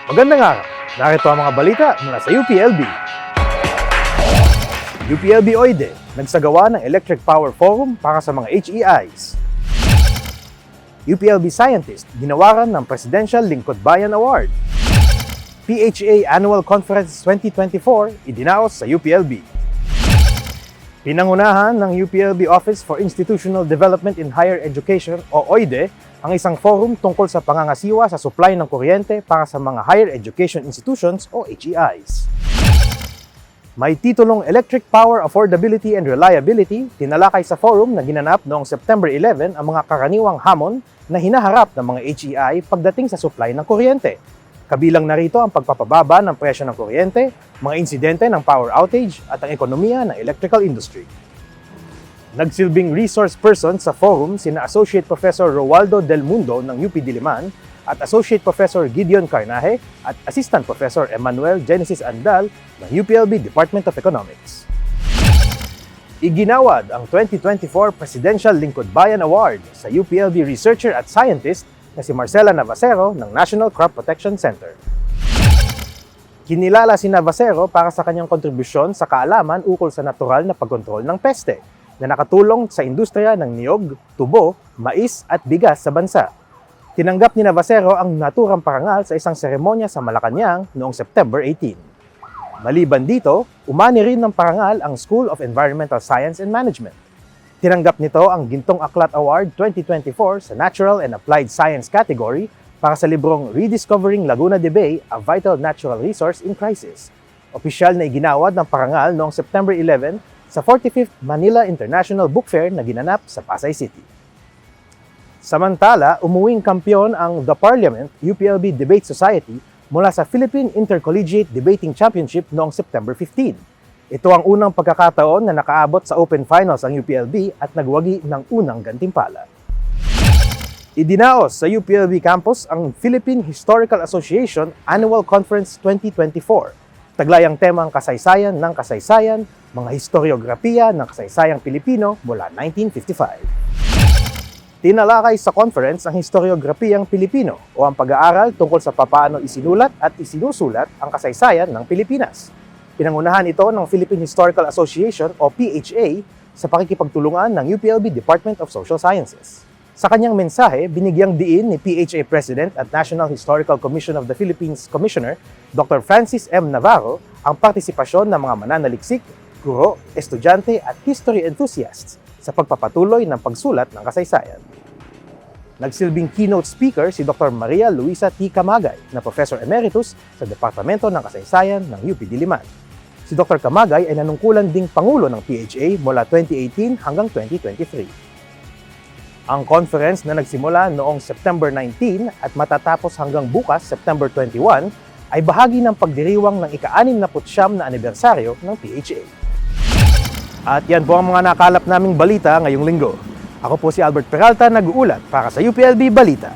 Magandang araw! Narito ang mga balita mula sa UPLB. UPLB OIDE, nagsagawa ng Electric Power Forum para sa mga HEIs. UPLB Scientist, ginawaran ng Presidential Lingkod Bayan Award. PHA Annual Conference 2024, idinaos sa UPLB. Pinangunahan ng UPLB Office for Institutional Development in Higher Education o OIDE ang isang forum tungkol sa pangangasiwa sa supply ng kuryente para sa mga higher education institutions o HEIs. May titulong Electric Power Affordability and Reliability, tinalakay sa forum na ginanap noong September 11 ang mga karaniwang hamon na hinaharap ng mga HEI pagdating sa supply ng kuryente. Kabilang narito ang pagpapababa ng presyo ng kuryente, mga insidente ng power outage at ang ekonomiya ng electrical industry. Nagsilbing resource person sa forum sina Associate Professor Roaldo Del Mundo ng UP Diliman at Associate Professor Gideon Carnaje at Assistant Professor Emmanuel Genesis Andal ng UPLB Department of Economics. Iginawad ang 2024 Presidential Lingkod Bayan Award sa UPLB researcher at scientist na si Marcela Navasero ng National Crop Protection Center. Kinilala si Navasero para sa kanyang kontribusyon sa kaalaman ukol sa natural na pagkontrol ng peste na nakatulong sa industriya ng niyog, tubo, mais at bigas sa bansa. Tinanggap ni Navasero ang naturang parangal sa isang seremonya sa Malacanang noong September 18. Maliban dito, umani rin ng parangal ang School of Environmental Science and Management. Tinanggap nito ang Gintong Aklat Award 2024 sa Natural and Applied Science category para sa librong Rediscovering Laguna de Bay, a Vital Natural Resource in Crisis. Opisyal na iginawad ng parangal noong September 11 sa 45th Manila International Book Fair na ginanap sa Pasay City. Samantala, umuwing kampyon ang The Parliament UPLB Debate Society mula sa Philippine Intercollegiate Debating Championship noong September 15. Ito ang unang pagkakataon na nakaabot sa Open Finals ang UPLB at nagwagi ng unang gantimpala. Idinaos sa UPLB campus ang Philippine Historical Association Annual Conference 2024. Taglayang tema ang kasaysayan ng kasaysayan, mga historiografiya ng kasaysayang Pilipino mula 1955. Tinalakay sa conference ang historiografiyang Pilipino o ang pag-aaral tungkol sa papaano isinulat at isinusulat ang kasaysayan ng Pilipinas. Pinangunahan ito ng Philippine Historical Association o PHA sa pakikipagtulungan ng UPLB Department of Social Sciences. Sa kanyang mensahe, binigyang diin ni PHA President at National Historical Commission of the Philippines Commissioner, Dr. Francis M. Navarro, ang partisipasyon ng mga mananaliksik, guro, estudyante at history enthusiasts sa pagpapatuloy ng pagsulat ng kasaysayan. Nagsilbing keynote speaker si Dr. Maria Luisa T. Camagay na Professor Emeritus sa Departamento ng Kasaysayan ng UP Diliman. Si Dr. Camagay ay nanungkulan ding Pangulo ng PHA mula 2018 hanggang 2023. Ang conference na nagsimula noong September 19 at matatapos hanggang bukas, September 21, ay bahagi ng pagdiriwang ng ika-69 na anibersaryo ng PHA. At yan po ang mga nakalap naming balita ngayong linggo. Ako po si Albert Peralta, nag-uulat para sa UPLB Balita.